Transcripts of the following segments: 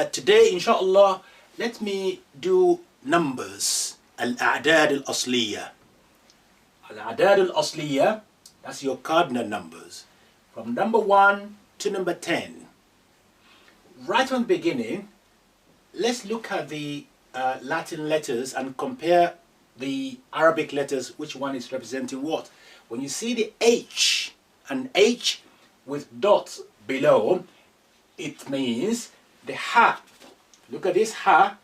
Today, inshallah, let me do numbers. Al-A'dad al-Asliya. Al-A'dad al-Asliya, that's your cardinal numbers. From number 1 to number 10. Right from the beginning, let's look at the Latin letters and compare the Arabic letters, which one is representing what. When you see the H, an H with dots below, it means the Ha. Look at this Ha,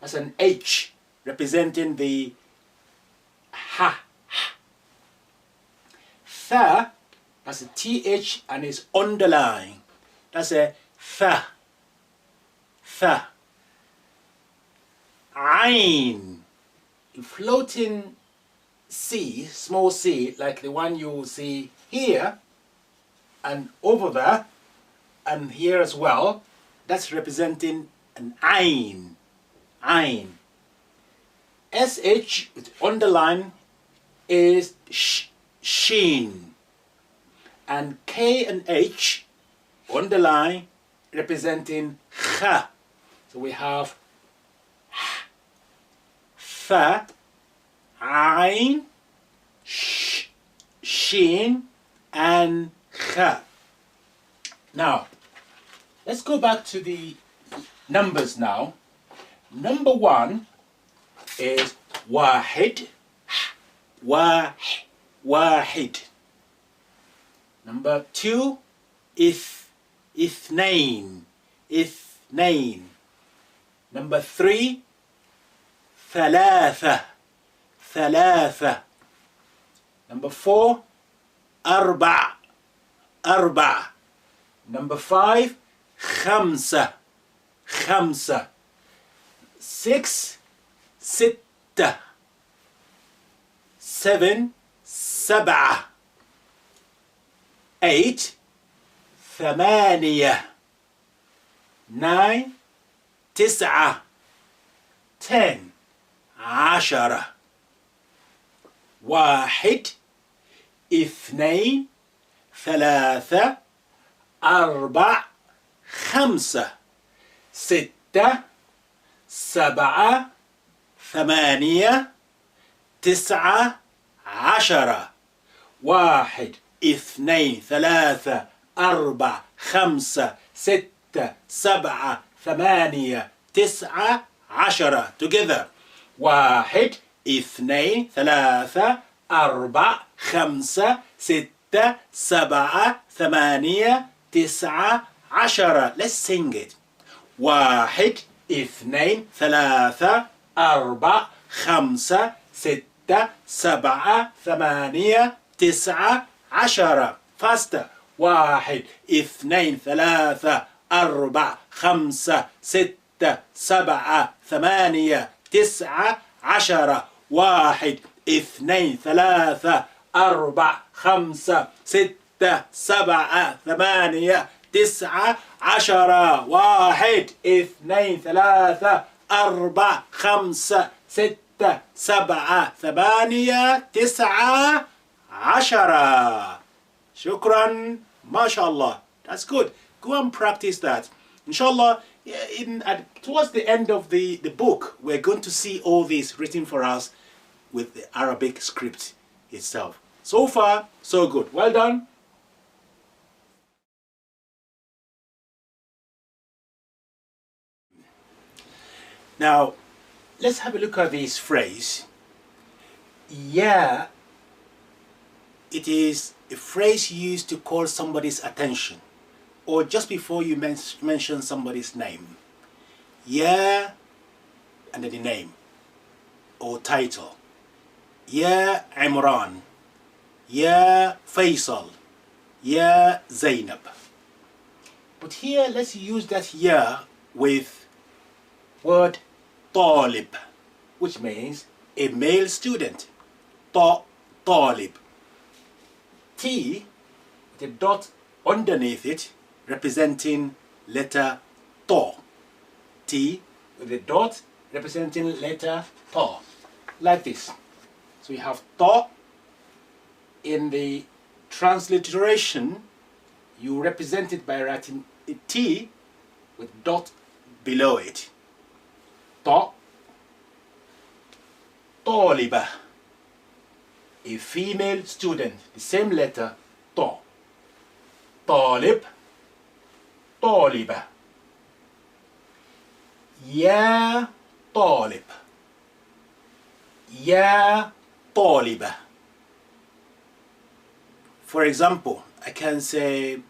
that's an H representing the Ha. Tha, that's a TH and it's underlined. That's a Tha. Tha. Ain, floating C, small c, like the one you will see here and over there and here as well. That's representing an Ain. Ain. SH with underline is Shin. And K and H underline representing Kha. So we have Fa, Ain, Shin, and Kha. Now, let's go back to the numbers now. Number 1 is Wahid. Wahid. Number 2 is Ithnain. Ithnain. Number 3, Thalatha. Thalatha. Number 4, Arba. Arba. Number 5, Khamsa. Khamsa. 6, Sitta. 7, Sab'a. 8, Thamaniya. 9, Tis'a. 10, عشرة. 1 2 3 4 5 6 7 8 9 10. 1 2 3 4 5 6 7 8 9 10. Together. 1 2 3 4 5 6 7 8 9 10. Let's sing it. 1 2 3 4 5 6 7 8 9 10. Faster. 1 2 3 4 5 6 7 8 9 10. 1 2 3 4 5 6 7 8 9 10. 1 2 3 4 5 6 7 8 9 10. Shukran. MashaAllah. That's good. Go and practice that. Inshallah, towards the end of the book, we're going to see all this written for us with the Arabic script itself. So far, so good. Well done. Now, let's have a look at this phrase. Yeah, it is a phrase used to call somebody's attention, or just before you mention somebody's name. Yeah, and then the name or title. Yeah, Imran. Yeah, Faisal. Yeah, Zainab. But here, let's use that yeah with word talib, which means a male student. Talib. T with a dot underneath it representing letter Ta. T with a dot representing letter Ta. Like this. So we have Ta. In the transliteration, you represent it by writing a T with dot below it. Ta, طالبة, a female student, the same letter, ta. طالب, طالبة. يا طالب, يا طالبة. For example, I can say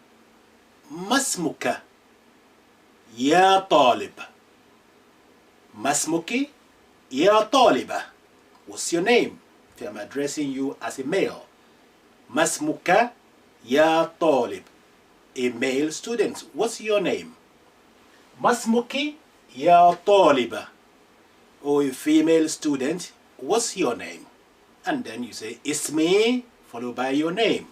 ما اسمك يا طالب. ما اسمك يا طالبة. What's your name? If I'm addressing you as a male. ما اسمك يا طالب. A male student. What's your name? ما اسمك يا طالبة. Or a female student. What's your name? And then you say اسمي followed by your name.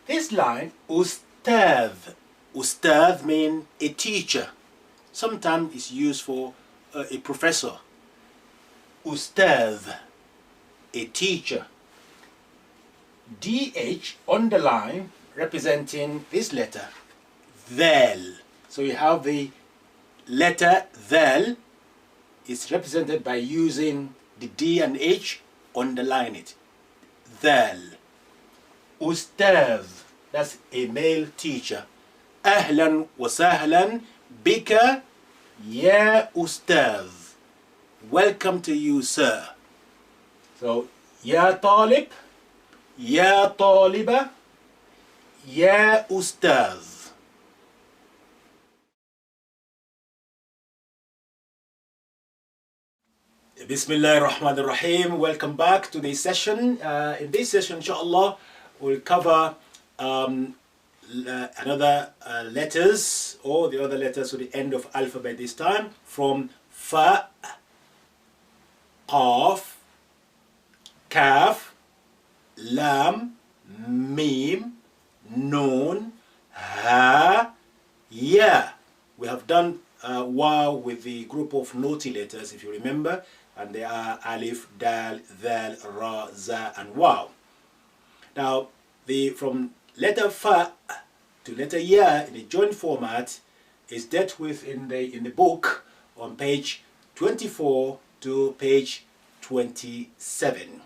This line, Ustadh. Ustadh means a teacher. Sometimes it's used for a professor. Ustadh, a teacher. DH on the line representing this letter, Dhal. So you have the letter Dhal is represented by using the D and H, underline it. Dhal. Ustadh, that's a male teacher. Ahlan wa sahlan bika ya Ustadh. Welcome to you, sir. So, ya talib, ya taliba, ya Ustadh. Bismillah ar-Rahman ar-Rahim. Welcome back to this session. In this session, inshallah, we'll cover another letters, or the other letters to the end of alphabet this time, from Fa, Qaf, Kaf, Lam, Mim, Noon, Ha, Ya. We have done Waw with the group of naughty letters, if you remember, and they are Alif, Dal, Dhal, Ra, Za, and Waw. Now, from letter Fa to letter Ya in the joint format is dealt with in the book on page 24 to page 27.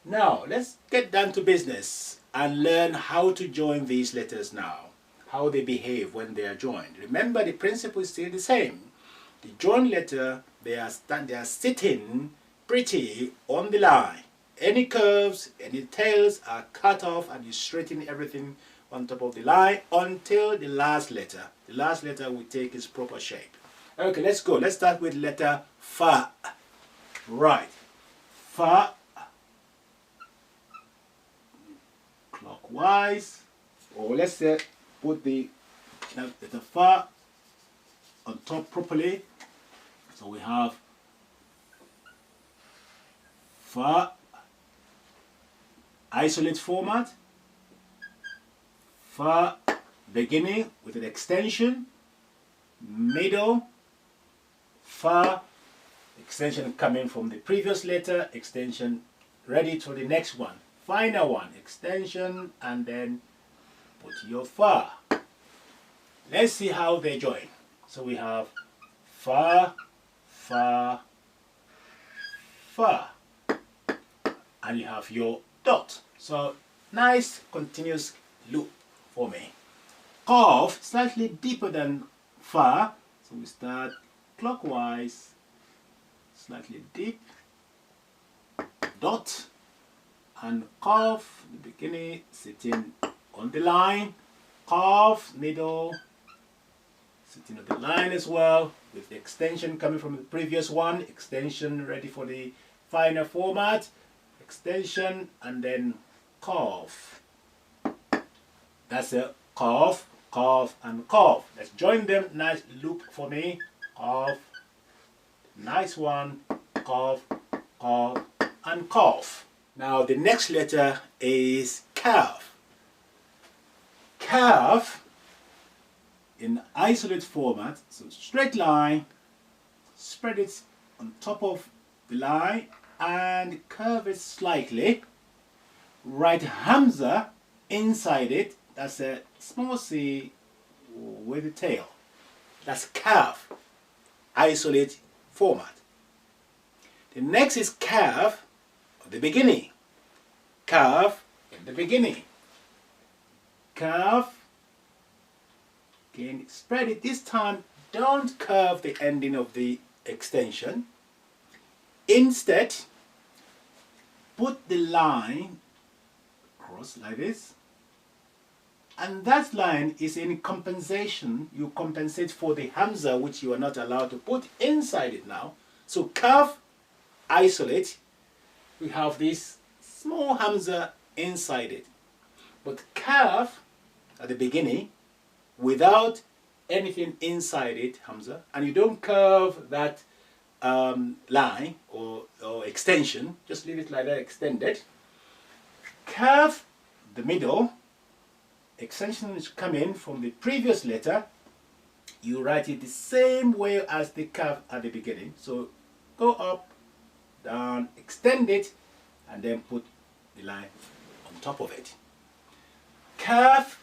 Now, let's get down to business and learn how to join these letters now, how they behave when they are joined. Remember, the principle is still the same. The joined letter, they are sitting pretty on the line. Any curves, any tails are cut off, and you straighten everything on top of the line until the last letter. The last letter will take its proper shape. Okay, let's go. Let's start with letter Fa. Right. Fa. Clockwise. Or let's say put the letter Fa on top properly. So we have Fa. Isolate format, Fa beginning with an extension, middle, Fa, extension coming from the previous letter, extension ready to the next one, final one, extension, and then put your Fa. Let's see how they join. So we have Fa, Fa, Fa, and you have your dot. So nice continuous loop for me. Qaf, slightly deeper than Fa. So we start clockwise, slightly deep, dot, and Qaf, the beginning sitting on the line, Qaf, middle, sitting on the line as well, with the extension coming from the previous one, extension ready for the final format, extension, and then Qaf. That's a Qaf, Qaf, and Qaf. Let's join them. Nice loop for me. Qaf, nice one, Qaf, Qaf, and Qaf. Now the next letter is Kaf. Kaf in isolate format, so straight line, spread it on top of the line and curve it slightly. Write Hamza inside it, that's a small c with a tail. That's kaf, isolate format. The next is kaf at the beginning. Kaf at the beginning. Kaf. Again, spread it. This time, don't curve the ending of the extension. Instead, put the line across like this. And that line is in compensation. You compensate for the hamza, which you are not allowed to put inside it now. So kaf, isolate. We have this small hamza inside it. But kaf at the beginning, without anything inside it, hamza, and you don't curve that line or extension, just leave it like that, extended. Kaf, the middle, extension is coming from the previous letter. You write it the same way as the kaf at the beginning. So go up, down, extend it, and then put the line on top of it. Kaf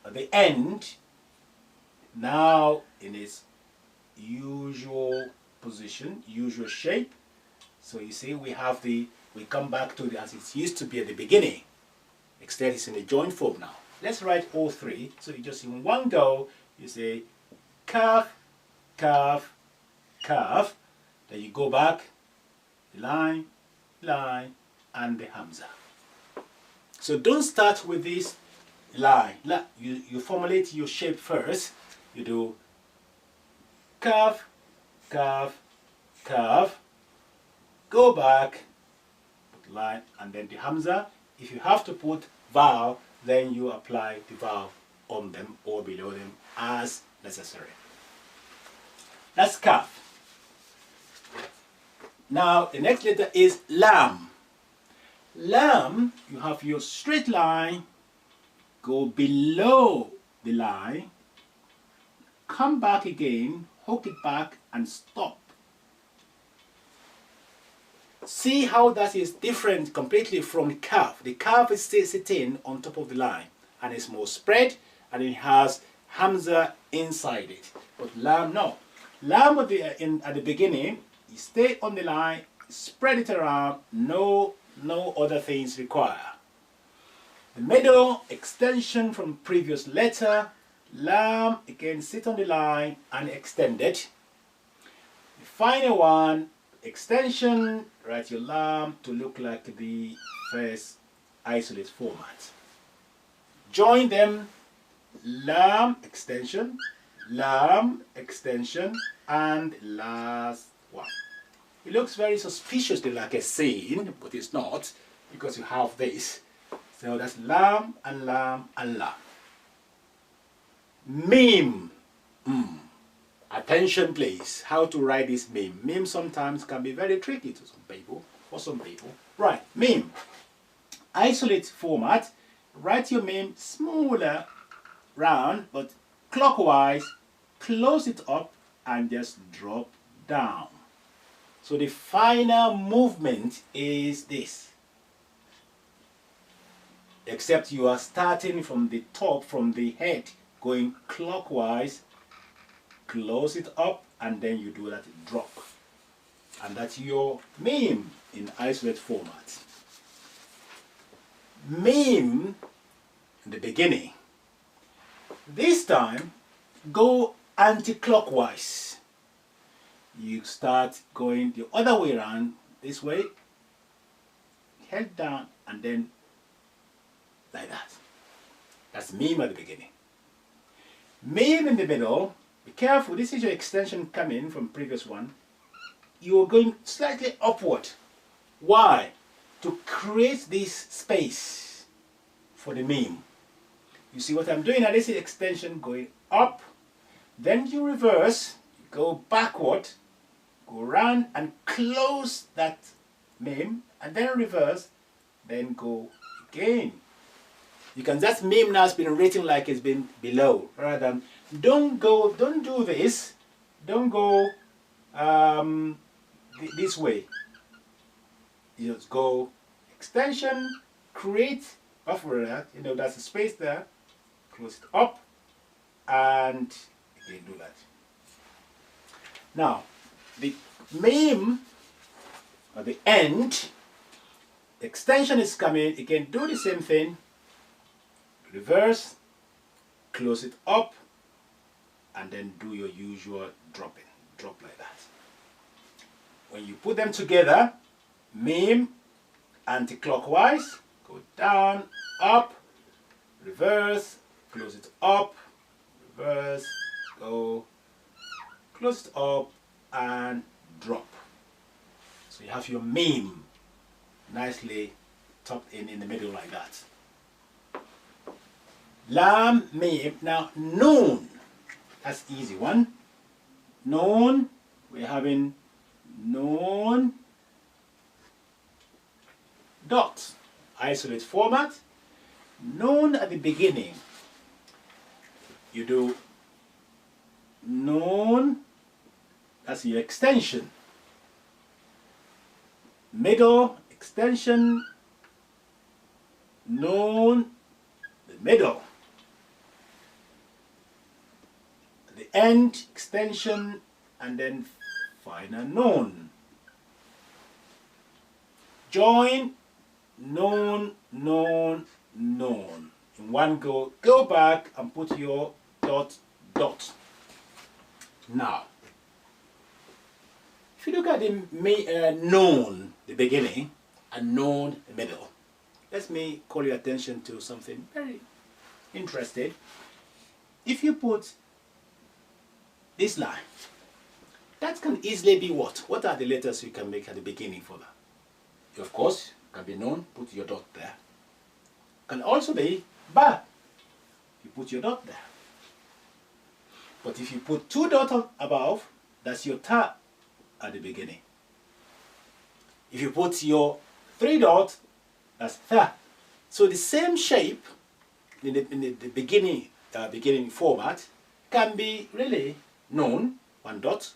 at the end, now in its usual position, usual shape. So you see we come back to it as it used to be at the beginning. Extend is in the joint form now. Let's write all three. So you just in one go, you say kaf, kaf, kaf. Then you go back, line, line, and the hamza. So don't start with this line. You formulate your shape first. You do kaf, kaf, kaf. Go back, put line, and then the hamza. If you have to put vowel, then you apply the vowel on them or below them as necessary. That's kaf. Now the next letter is lam. Lam, you have your straight line, go below the line, come back again, hook it back and stop. See how that is different completely from the kaf. The kaf is still sitting on top of the line and it's more spread and it has hamza inside it. But lam, no. Lam at the beginning, you stay on the line, spread it around, no other things required. The middle, extension from previous letter, lam, again sit on the line and extend it. The final one, extension, write your lam to look like the first isolate format. Join them, lam, extension, and last one. It looks very suspiciously like a scene, but it's not, because you have this. So that's lam and lam and lam. Mim. Attention please, how to write this mim. Mim sometimes can be very tricky to some people, for some people. Right, mim. Isolate format. Write your mim smaller, round, but clockwise. Close it up and just drop down. So the final movement is this. Except you are starting from the top, from the head, going clockwise, close it up, and then you do that drop. And that's your mim in isolate format. Mim in the beginning. This time, go anti-clockwise. You start going the other way around, this way, head down, and then like that. That's mim at the beginning. Mim in the middle, be careful, this is your extension coming from previous one. You are going slightly upward. Why? To create this space for the mim. You see what I'm doing now? This is extension going up, then you reverse, you go backward, go around and close that mim, and then reverse, then go again. You can just mim now has been written like it's been below, rather than don't do this, don't go this way. You just go extension, create, buffer that, that's a space there, close it up, and again do that. Now, the meme at the end, the extension is coming. You can do the same thing. Reverse, close it up, and then do your usual dropping. Drop like that. When you put them together, meme, anti-clockwise, go down, up, reverse, close it up, reverse, go, close it up, and drop. So you have your meme nicely tucked in the middle like that. Lam, meme. Now noon, that's easy one. Noon, we're having noon, dot, isolate format. Noon at the beginning, you do noon, that's your extension. Middle, extension, noon, the middle. The end, extension, and then final noon. Join, noon, noon, noon. In one go, go back and put your dot, dot. Now, if you look at the noon, the beginning, and noon, the middle, let me call your attention to something very interesting. If you put this line, that can easily be what? What are the letters you can make at the beginning for that? Of course, can be noon, put your dot there. Can also be ba, you put your dot there. But if you put two dots above, that's your ta at the beginning. If you put your three dots, that's tha. So the same shape in the beginning format can be really noon, one dot.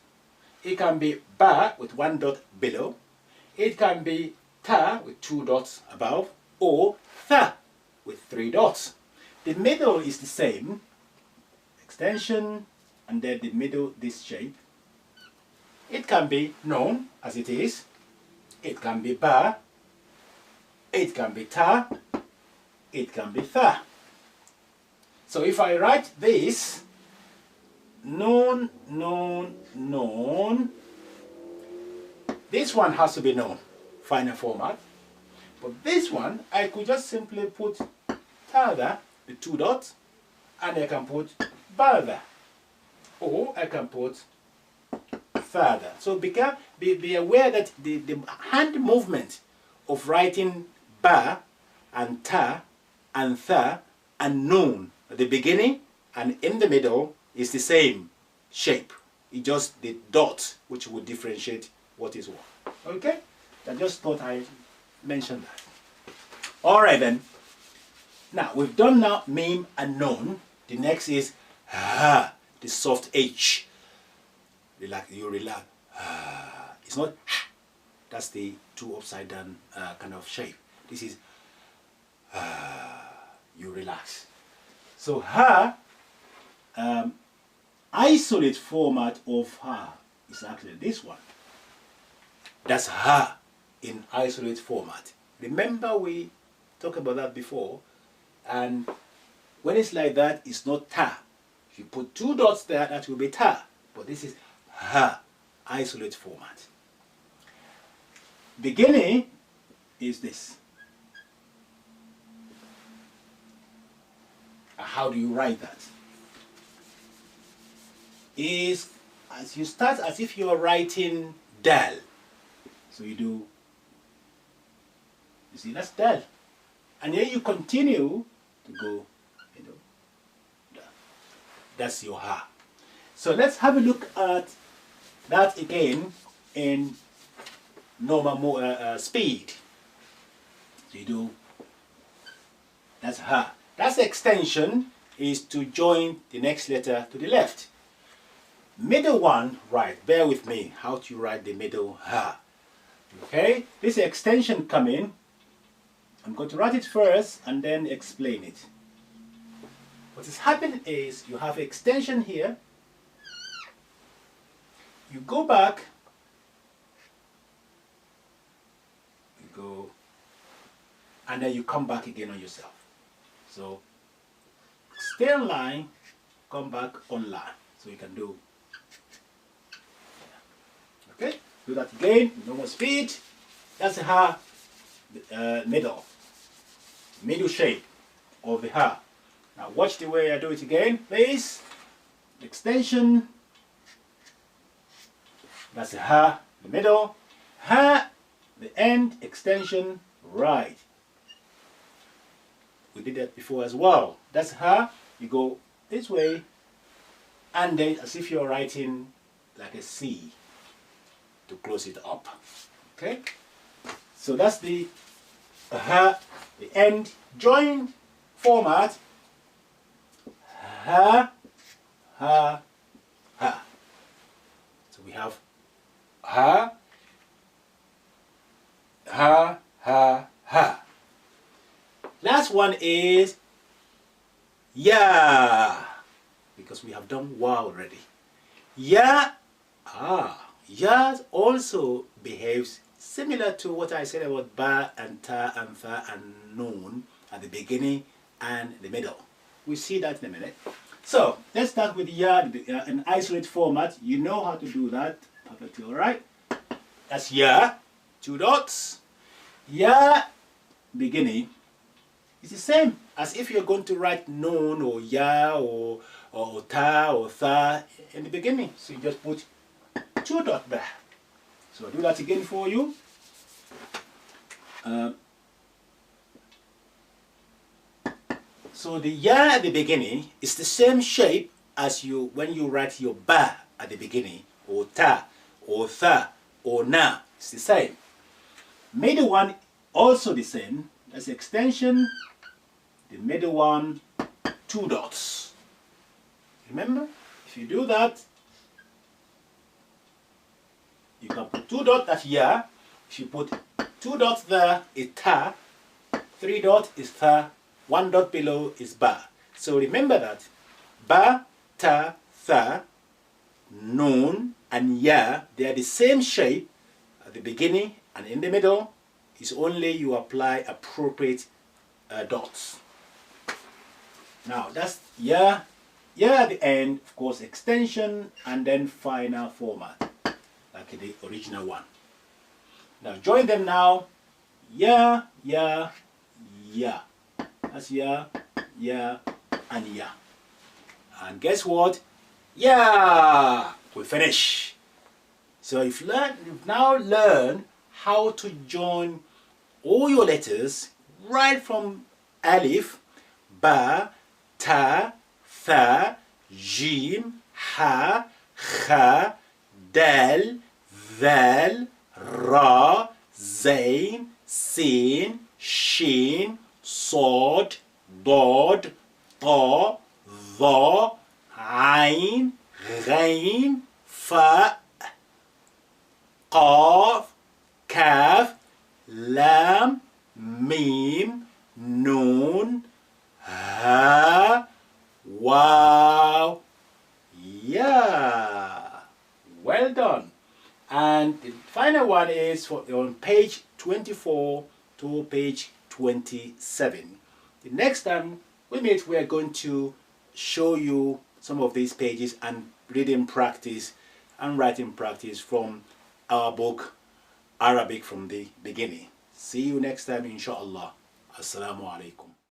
It can be ba with one dot below. It can be ta with two dots above, or tha with three dots. The middle is the same, extension, and then the middle, this shape. It can be noon as it is. It can be ba. It can be ta. It can be tha. So if I write this, noon, noon, noon, this one has to be noon, final format. But this one, I could just simply put ta there, the two dots, and I can put ba there. Or I can put tha there. So be aware that the hand movement of writing ba and ta and tha and noon at the beginning and in the middle is the same shape. It's just the dot which would differentiate what is what. Okay? I just thought I'd mention that. Alright then. Now we've done now meme and noon. The next is ha, the soft H. Relax, you relax. It's not ha. That's the two upside down kind of shape. This is you relax. So ha, isolate format of ha is actually this one. That's ha in isolate format. Remember we talked about that before, and when it's like that, it's not ta. If you put two dots there, that will be ta. But this is ha, isolate format. Beginning is this. How do you write that? Is as you start as if you are writing dal. So you do, you see, that's dal. And then you continue to go, you know, da. That's your ha. So let's have a look at that again in normal speed. So you do, that's ha. That's extension is to join the next letter to the left. Middle one, right, bear with me, how to write the middle ha. Okay, this extension come in. I'm going to write it first and then explain it. What is happening is you have extension here. you go back, you go, and then you come back again on yourself. So stay online, come back online. So you can do, okay, do that again, normal speed. That's the ha, middle shape of the ha. Now watch the way I do it again, please. Extension, that's the ha, the middle, ha, the end, extension, right. We did that before as well. That's ha, you go this way, and then as if you're writing like a C to close it up. Okay? So that's the ha, the end, join format, ha, ha, ha. So we have ha, ha, ha, ha. Last one is ya, because we have done wa already. Ya, ya also behaves similar to what I said about ba and ta and tha and noon at the beginning and the middle. We'll see that in a minute. So let's start with ya, an isolate format. You know how to do that perfectly, all right? That's ya, 2 dots. Ya, beginning. It's the same as if you're going to write noon or ya or ta or tha in the beginning. So you just put 2 dots there. So I'll do that again for you. So the ya at the beginning is the same shape as when you write your ba at the beginning, or ta, or tha, or na. It's the same. Middle one also the same. That's the extension. The middle one, 2 dots. Remember, if you do that, you can put 2 dots, that's ya. If you put 2 dots there, it's ta. 3 dots is tha. 1 dot below is ba. So remember that ba, ta, tha, noon, and ya, they are the same shape at the beginning and in the middle. It's only you apply appropriate dots. Now that's ya, at the end, of course, extension, and then final format, like the original one. Now join them now. Ya, ya, ya. That's ya, and ya. And guess what? Yeah, we finish. So you've now learned how to join all your letters right from alif, ba, ta, tha, jim, ha, kha, dal, ذال, ra, zain, sin, shin, صاد, ضاد, طا, ظا, عين, غين, فاء, قاف, كاف, لام, ميم, نون, ها, واو, yeah. Well done. And the final one is on page 24 to page 27. The next time we meet, we are going to show you some of these pages and reading practice and writing practice from our book Arabic from the Beginning. See you next time, inshallah. Assalamu alaikum.